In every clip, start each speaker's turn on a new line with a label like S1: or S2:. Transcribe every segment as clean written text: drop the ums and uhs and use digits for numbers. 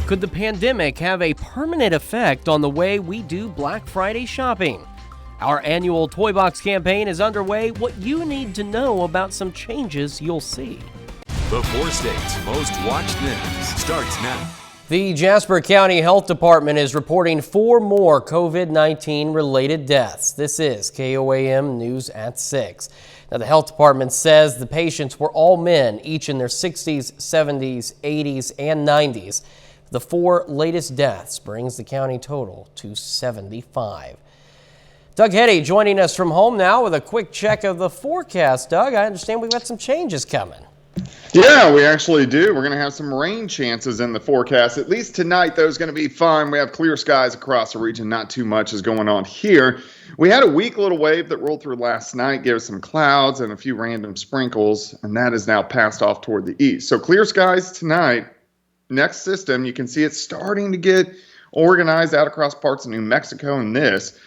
S1: Could the pandemic have a permanent effect on the way we do Black Friday shopping? Our annual Toy Box campaign is underway. What you need to know about some changes you'll see.
S2: The 4 states' most watched news starts now.
S1: The Jasper County Health Department is reporting 4 more COVID-19 related deaths. This is KOAM News at 6. Now, the health department says the patients were all men, each in their 60s, 70s, 80s, and 90s. The 4 latest deaths brings the county total to 75. Doug Heddy joining us from home now with a quick check of the forecast. Doug, I understand we've got some changes coming.
S3: Yeah, we actually do. We're going to have some rain chances in the forecast. At least tonight, though, is going to be fun. We have clear skies across the region. Not too much is going on here. We had a weak little wave that rolled through last night, gave us some clouds and a few random sprinkles, and that is now passed off toward the east. So clear skies tonight. Next system, you can see it's starting to get organized out across parts of New Mexico, and this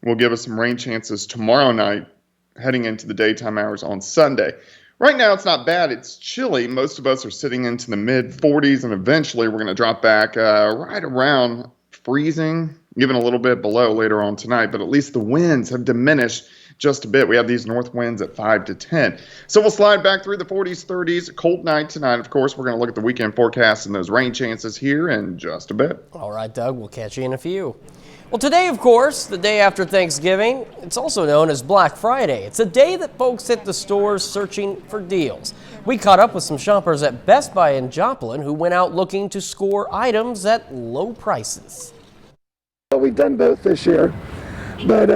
S3: will give us some rain chances tomorrow night heading into the daytime hours on Sunday. Right now, it's not bad. It's chilly. Most of us are sitting into the mid-40s, and eventually we're going to drop back right around freezing, even a little bit below later on tonight, but at least the winds have diminished just a bit. We have these north winds at 5 to 10. So we'll slide back through the 40s, 30s. Cold night tonight, of course. We're going to look at the weekend forecast and those rain chances here in just a bit.
S1: All right, Doug, we'll catch you in a few. Well, today, of course, the day after Thanksgiving, it's also known as Black Friday. It's a day that folks hit the stores searching for deals. We caught up with some shoppers at Best Buy in Joplin who went out looking to score items at low prices.
S4: Well, we've done both this year, but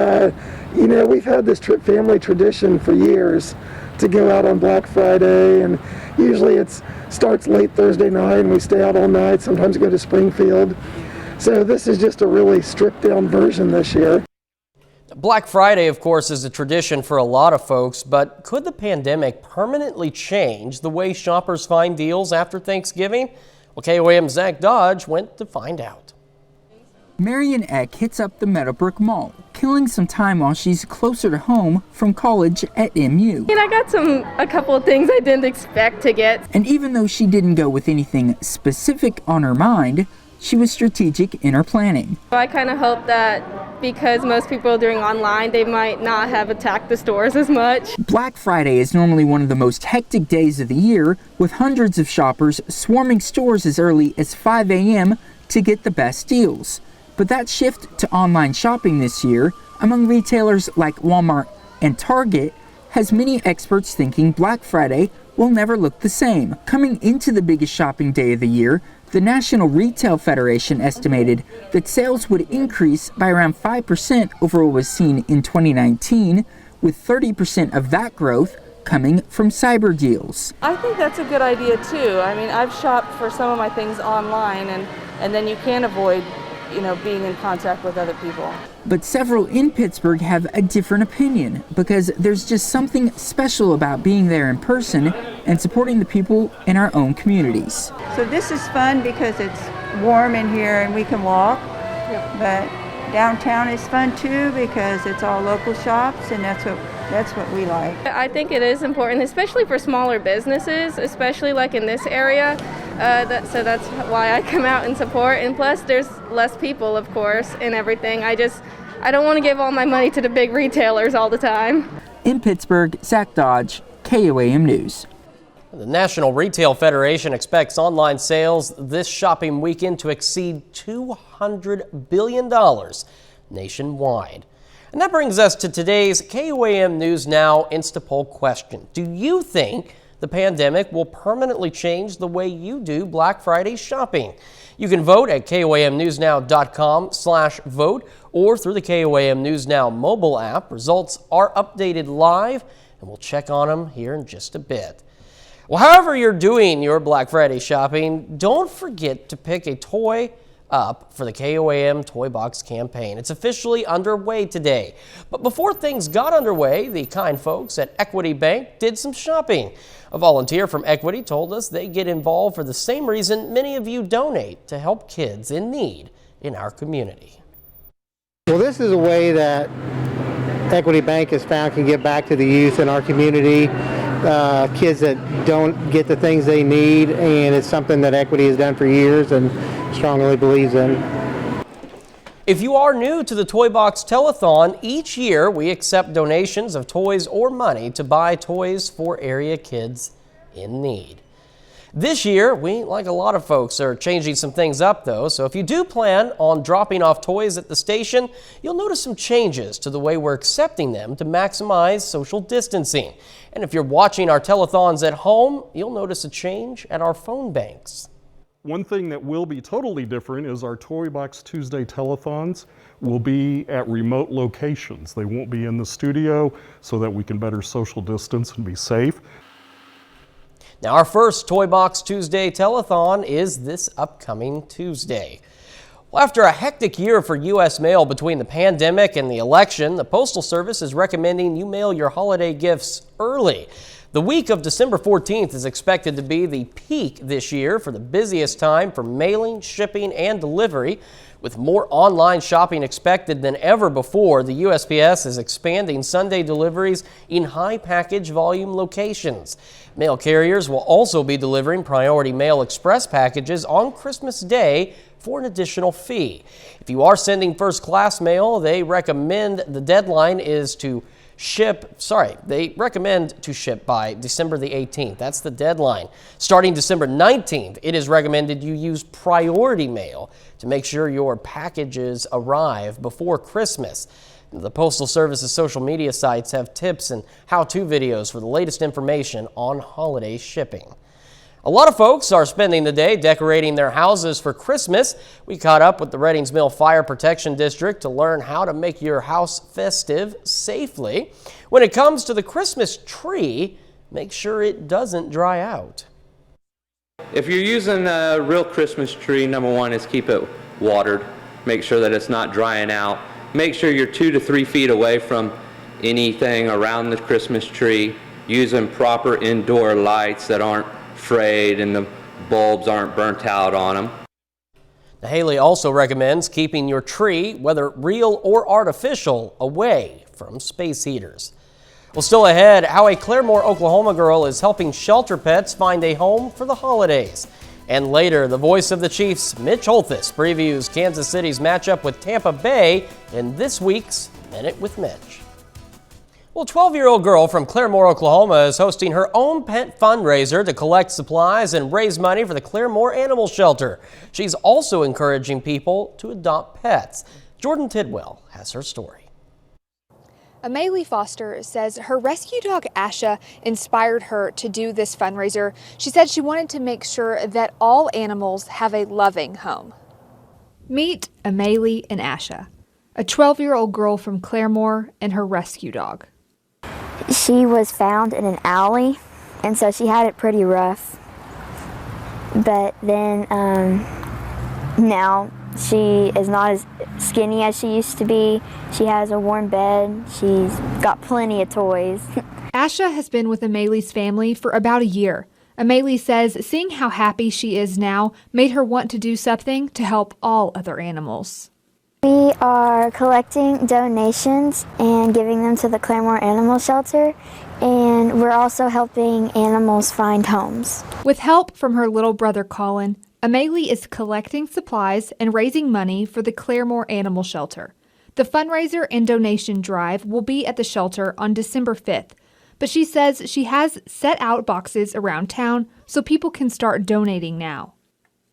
S4: we've had this family tradition for years to go out on Black Friday, and usually it starts late Thursday night and we stay out all night. Sometimes we go to Springfield. So this is just a really stripped down version this year.
S1: Black Friday, of course, is a tradition for a lot of folks, but could the pandemic permanently change the way shoppers find deals after Thanksgiving? Well, KOAM's Zach Dodge went to find out.
S5: Marian Eck hits up the Meadowbrook Mall, killing some time while she's closer to home from college at MU.
S6: And I got a couple of things I didn't expect to get.
S5: And even though she didn't go with anything specific on her mind, she was strategic in her planning.
S6: I kind of hope that because most people are doing online, they might not have attacked the stores as much.
S5: Black Friday is normally one of the most hectic days of the year, with hundreds of shoppers swarming stores as early as 5 a.m. to get the best deals. But that shift to online shopping this year, among retailers like Walmart and Target, has many experts thinking Black Friday will never look the same. Coming into the biggest shopping day of the year, the National Retail Federation estimated that sales would increase by around 5% over what was seen in 2019, with 30% of that growth coming from cyber deals.
S7: I think that's a good idea too. I mean, I've shopped for some of my things online, and then you can avoid being in contact with other people.
S5: But several in Pittsburgh have a different opinion because there's just something special about being there in person and supporting the people in our own communities.
S8: So this is fun because it's warm in here and we can walk. Yep. But downtown is fun too because it's all local shops, and that's what we like.
S6: I think it is important, especially for smaller businesses, especially like in this area. So that's why I come out and support. And plus, there's less people, of course, and everything. I don't want to give all my money to the big retailers all the time.
S5: In Pittsburgh, Zach Dodge, KOAM News.
S1: The National Retail Federation expects online sales this shopping weekend to exceed $200 billion nationwide. And that brings us to today's KOAM News Now Instapoll question. Do you think the pandemic will permanently change the way you do Black Friday shopping? You can vote at KOAMNewsNow.com/vote or through the KOAM News Now mobile app. Results are updated live, and we'll check on them here in just a bit. Well, however you're doing your Black Friday shopping, don't forget to pick a toy up for the KOAM Toy Box campaign. It's officially underway today. But before things got underway, the kind folks at Equity Bank did some shopping. A volunteer from Equity told us they get involved for the same reason many of you donate, to help kids in need in our community.
S9: Well, this is a way that Equity Bank has found can give back to the youth in our community. kids that don't get the things they need, and it's something that Equity has done for years and strongly believes in.
S1: If you are new to the Toy Box Telethon, each year we accept donations of toys or money to buy toys for area kids in need. This year, we, like a lot of folks, are changing some things up though, so if you do plan on dropping off toys at the station, you'll notice some changes to the way we're accepting them to maximize social distancing. And if you're watching our telethons at home, you'll notice a change at our phone banks.
S10: One thing that will be totally different is our Toy Box Tuesday telethons will be at remote locations. They won't be in the studio so that we can better social distance and be safe.
S1: Now, our first Toy Box Tuesday telethon is this upcoming Tuesday. Well, after a hectic year for U.S. mail between the pandemic and the election, the Postal Service is recommending you mail your holiday gifts early. The week of December 14th is expected to be the peak this year for the busiest time for mailing, shipping, and delivery. With more online shopping expected than ever before, the USPS is expanding Sunday deliveries in high package volume locations. Mail carriers will also be delivering Priority Mail Express packages on Christmas Day for an additional fee. If you are sending first class mail, they recommend the deadline is to they recommend to ship by December the 18th. That's the deadline. Starting December 19th, it is recommended you use priority mail to make sure your packages arrive before Christmas. The Postal Service's social media sites have tips and how-to videos for the latest information on holiday shipping. A lot of folks are spending the day decorating their houses for Christmas. We caught up with the Reddings Mill Fire Protection District to learn how to make your house festive safely. When it comes to the Christmas tree, make sure it doesn't dry out.
S11: If you're using a real Christmas tree, number one is keep it watered. Make sure that it's not drying out. Make sure you're 2 to 3 feet away from anything around the Christmas tree. Using proper indoor lights that aren't frayed and the bulbs aren't burnt out on them.
S1: Now, Haley also recommends keeping your tree, whether real or artificial, away from space heaters. Well, still ahead, how a Claremore, Oklahoma girl is helping shelter pets find a home for the holidays. And later, the voice of the Chiefs, Mitch Holthus, previews Kansas City's matchup with Tampa Bay in this week's Minute with Mitch. Well, a 12-year-old girl from Claremore, Oklahoma is hosting her own pet fundraiser to collect supplies and raise money for the Claremore Animal Shelter. She's also encouraging people to adopt pets. Jordan Tidwell has her story.
S12: Amelie Foster says her rescue dog Asha inspired her to do this fundraiser. She said she wanted to make sure that all animals have a loving home. Meet Amelie and Asha, a 12-year-old girl from Claremore and her rescue dog.
S13: She was found in an alley, and so she had it pretty rough. But then now she is not as skinny as she used to be. She has a warm bed. She's got plenty of toys.
S12: Asha has been with Amelie's family for about a year. Amelie says seeing how happy she is now made her want to do something to help all other animals.
S13: We are collecting donations and giving them to the Claremore Animal Shelter, and we're also helping animals find homes.
S12: With help from her little brother Colin, Amelie is collecting supplies and raising money for the Claremore Animal Shelter. The fundraiser and donation drive will be at the shelter on December 5th, but she says she has set out boxes around town so people can start donating now.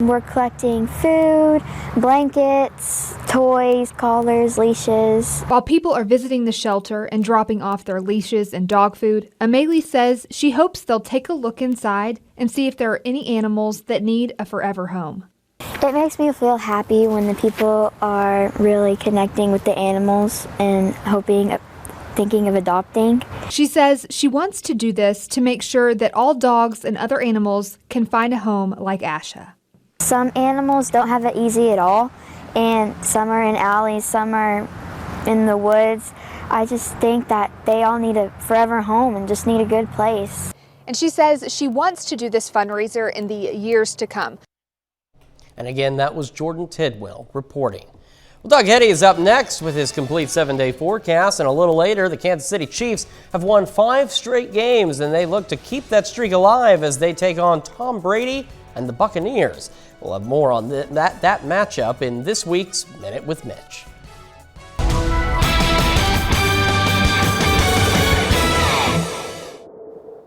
S13: We're collecting food, blankets, toys, collars, leashes.
S12: While people are visiting the shelter and dropping off their leashes and dog food, Amelie says she hopes they'll take a look inside and see if there are any animals that need a forever home.
S13: It makes me feel happy when the people are really connecting with the animals and thinking of adopting.
S12: She says she wants to do this to make sure that all dogs and other animals can find a home like Asha.
S13: Some animals don't have it easy at all, and some are in alleys, some are in the woods. I just think that they all need a forever home and just need a good place.
S12: And she says she wants to do this fundraiser in the years to come.
S1: And again, that was Jordan Tidwell reporting. Well, Doug Heddy is up next with his complete 7-day forecast, and a little later, the Kansas City Chiefs have won 5 straight games, and they look to keep that streak alive as they take on Tom Brady and the Buccaneers. We'll have more on that matchup in this week's Minute with Mitch.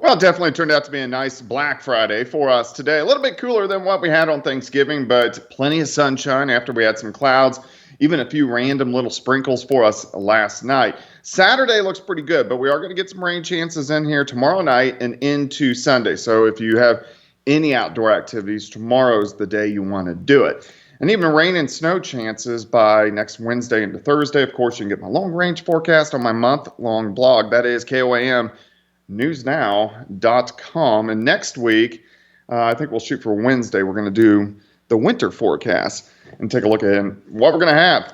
S3: Well, it definitely turned out to be a nice Black Friday for us today. A little bit cooler than what we had on Thanksgiving, but plenty of sunshine after we had some clouds, even a few random little sprinkles for us last night. Saturday looks pretty good, but we are going to get some rain chances in here tomorrow night and into Sunday. So if you have any outdoor activities, tomorrow's the day you want to do it. And even rain and snow chances by next Wednesday into Thursday. Of course, you can get my long-range forecast on my month-long blog. That is KOAM. newsnow.com. And next week, I think we'll shoot for Wednesday. We're going to do the winter forecast and take a look at what we're going to have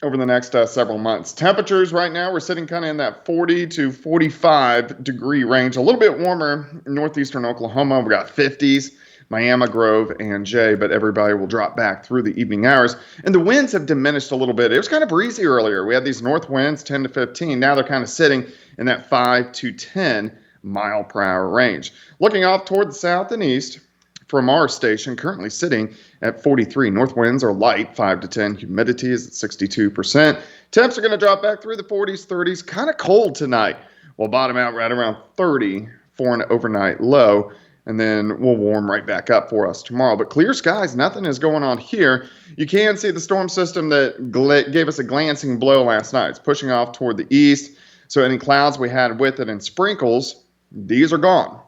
S3: over the next several months. Temperatures right now, we're sitting kind of in that 40 to 45 degree range. A little bit warmer in northeastern Oklahoma. We got 50s, Miami, Grove, and Jay, but everybody will drop back through the evening hours. And the winds have diminished a little bit. It was kind of breezy earlier. We had these north winds, 10 to 15. Now they're kind of sitting in that 5 to 10 mile per hour range. Looking off toward the south and east from our station, currently sitting at 43. North winds are light, 5 to 10. Humidity is at 62%. Temps are going to drop back through the 40s, 30s. Kind of cold tonight. We'll bottom out right around 30 for an overnight low. And then we'll warm right back up for us tomorrow. But clear skies, nothing is going on here. You can see the storm system that gave us a glancing blow last night. It's pushing off toward the east. So any clouds we had with it and sprinkles, these are gone.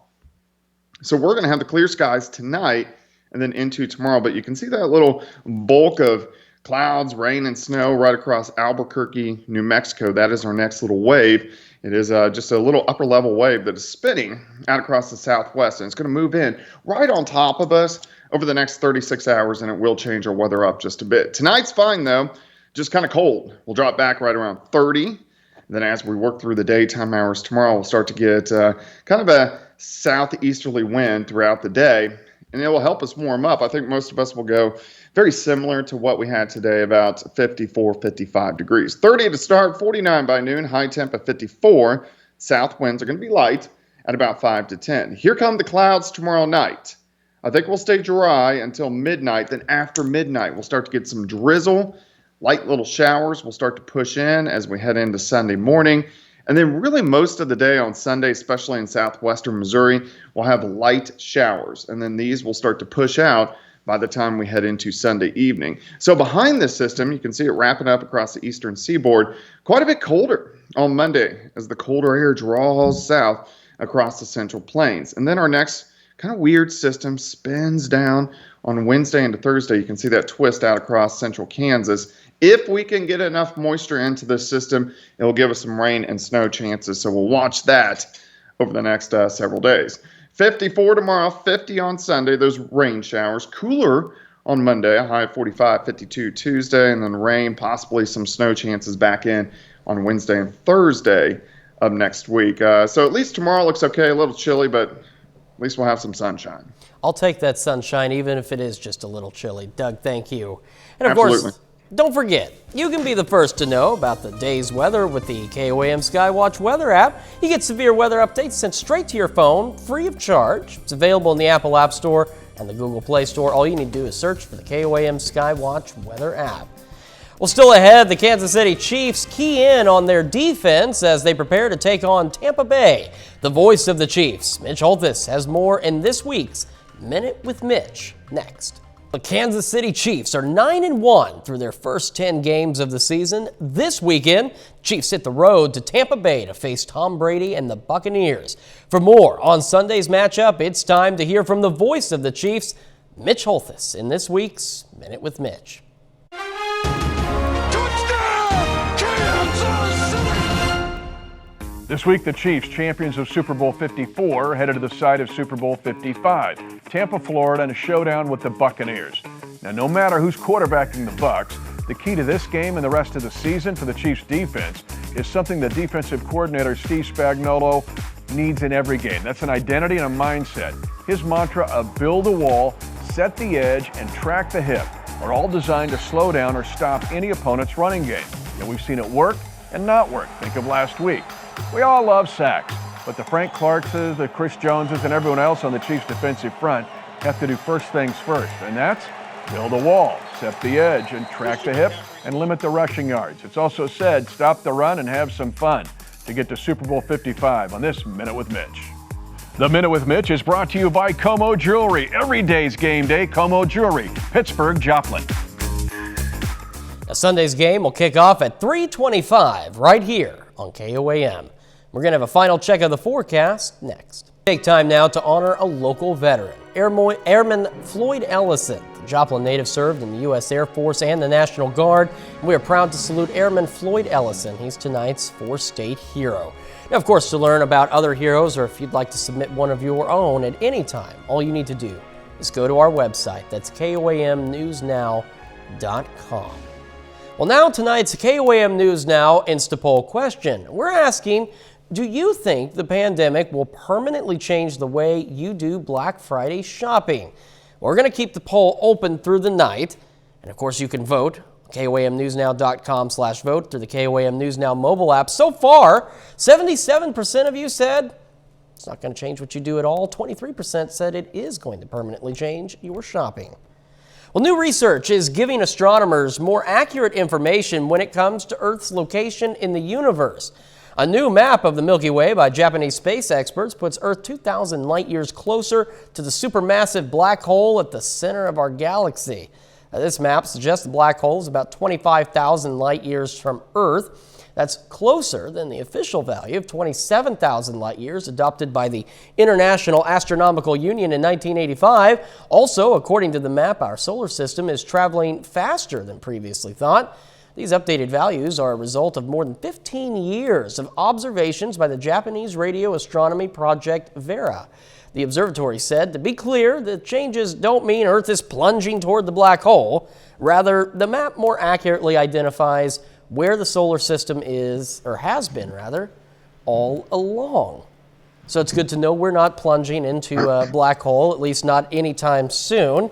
S3: So we're going to have the clear skies tonight and then into tomorrow. But you can see that little bulk of clouds, rain, and snow right across Albuquerque, New Mexico. That is our next little wave. It is just a little upper level wave that is spinning out across the southwest, and it's going to move in right on top of us over the next 36 hours, and it will change our weather up just a bit. Tonight's fine, though, just kind of cold. We'll drop back right around 30. Then as we work through the daytime hours tomorrow, we'll start to get kind of a southeasterly wind throughout the day, and it will help us warm up. I think most of us will go very similar to what we had today, about 54, 55 degrees. 30 to start, 49 by noon, high temp at 54. South winds are going to be light at about 5 to 10. Here come the clouds tomorrow night. I think we'll stay dry until midnight. Then after midnight, we'll start to get some drizzle. Light little showers will start to push in as we head into Sunday morning. And then really most of the day on Sunday, especially in southwestern Missouri, we'll have light showers. And then these will start to push out by the time we head into Sunday evening. So behind this system, you can see it wrapping up across the eastern seaboard. Quite a bit colder on Monday as the colder air draws south across the central plains. And then our next kind of weird system spins down on Wednesday into Thursday. You can see that twist out across central Kansas. If we can get enough moisture into this system, it will give us some rain and snow chances. So we'll watch that over the next several days. 54 tomorrow, 50 on Sunday, those rain showers. Cooler on Monday, a high of 45, 52 Tuesday, and then rain, possibly some snow chances back in on Wednesday and Thursday of next week. So at least tomorrow looks okay, a little chilly, but at least we'll have some sunshine.
S1: I'll take that sunshine, even if it is just a little chilly. Doug, thank you. And of
S3: Absolutely.
S1: course, don't forget, you can be the first to know about the day's weather with the KOAM Skywatch weather app. You get severe weather updates sent straight to your phone, free of charge. It's available in the Apple App Store and the Google Play Store. All you need to do is search for the KOAM Skywatch weather app. Well, still ahead, the Kansas City Chiefs key in on their defense as they prepare to take on Tampa Bay. The voice of the Chiefs, Mitch Holthus, has more in this week's Minute with Mitch next. The Kansas City Chiefs are 9-1 through their first 10 games of the season. This weekend, Chiefs hit the road to Tampa Bay to face Tom Brady and the Buccaneers. For more on Sunday's matchup, it's time to hear from the voice of the Chiefs, Mitch Holthus, in this week's Minute with Mitch.
S14: This week, the Chiefs, champions of Super Bowl 54, headed to the site of Super Bowl 55, Tampa, Florida, in a showdown with the Buccaneers. Now, no matter who's quarterbacking the Bucs, the key to this game and the rest of the season for the Chiefs' defense is something that defensive coordinator Steve Spagnuolo needs in every game. That's an identity and a mindset. His mantra of build a wall, set the edge, and track the hip are all designed to slow down or stop any opponent's running game. And we've seen it work and not work. Think of last week. We all love sacks, but the Frank Clarkses, the Chris Joneses, and everyone else on the Chiefs' defensive front have to do first things first, and that's build a wall, set the edge, and track the hip, and limit the rushing yards. It's also said, stop the run and have some fun to get to Super Bowl 55 on this Minute with Mitch. The Minute with Mitch is brought to you by Como Jewelry. Every day's game day, Como Jewelry, Pittsburgh, Joplin.
S1: Now, Sunday's game will kick off at 3:25 right here on KOAM. We're going to have a final check of the forecast next. Take time now to honor a local veteran, Airman Floyd Ellison. The Joplin native served in the U.S. Air Force and the National Guard. We are proud to salute Airman Floyd Ellison. He's tonight's four-state hero. Now, of course, to learn about other heroes or if you'd like to submit one of your own at any time, all you need to do is go to our website. That's KOAMNewsNow.com. Well, now tonight's KOAM News Now Instapoll question. We're asking, do you think the pandemic will permanently change the way you do Black Friday shopping? We're going to keep the poll open through the night. And of course, you can vote. KOAMNewsNow.com/vote through the KOAM News Now mobile app. So far, 77% of you said it's not going to change what you do at all. 23% said it is going to permanently change your shopping. Well, new research is giving astronomers more accurate information when it comes to Earth's location in the universe. A new map of the Milky Way by Japanese space experts puts Earth 2,000 light years closer to the supermassive black hole at the center of our galaxy. This map suggests the black hole is about 25,000 light years from Earth. That's closer than the official value of 27,000 light years adopted by the International Astronomical Union in 1985. Also, according to the map, our solar system is traveling faster than previously thought. These updated values are a result of more than 15 years of observations by the Japanese radio astronomy project VERA. The observatory said, to be clear, the changes don't mean Earth is plunging toward the black hole. Rather, the map more accurately identifies where the solar system is, or has been rather, all along. So it's good to know we're not plunging into a black hole, at least not anytime soon.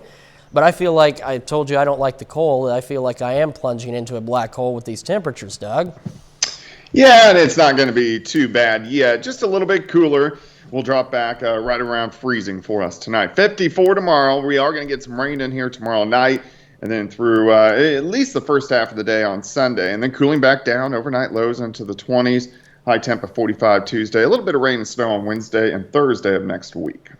S1: But I feel like, I told you I don't like the cold, I feel like I am plunging into a black hole with these temperatures, Doug.
S3: Yeah, and it's not going to be too bad yet. Just a little bit cooler. We'll drop back right around freezing for us tonight. 54 tomorrow. We are going to get some rain in here tomorrow night, and then through at least the first half of the day on Sunday, and then cooling back down, overnight lows into the 20s, high temp of 45 Tuesday, a little bit of rain and snow on Wednesday and Thursday of next week.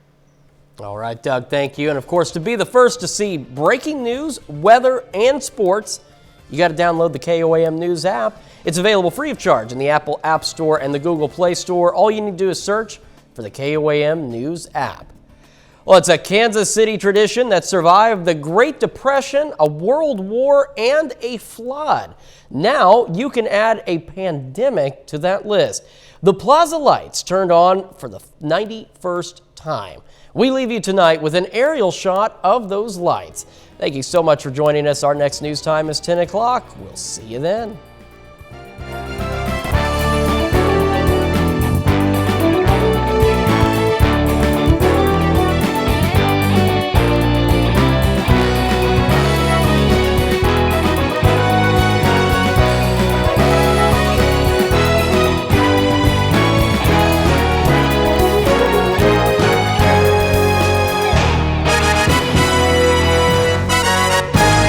S1: All right, Doug, thank you. And of course, to be the first to see breaking news, weather, and sports, you got to download the KOAM News app. It's available free of charge in the Apple App Store and the Google Play Store. All you need to do is search for the KOAM News app. Well, it's a Kansas City tradition that survived the Great Depression, a World War, and a flood. Now you can add a pandemic to that list. The Plaza Lights turned on for the 91st time. We leave you tonight with an aerial shot of those lights. Thank you so much for joining us. Our next news time is 10 o'clock. We'll see you then.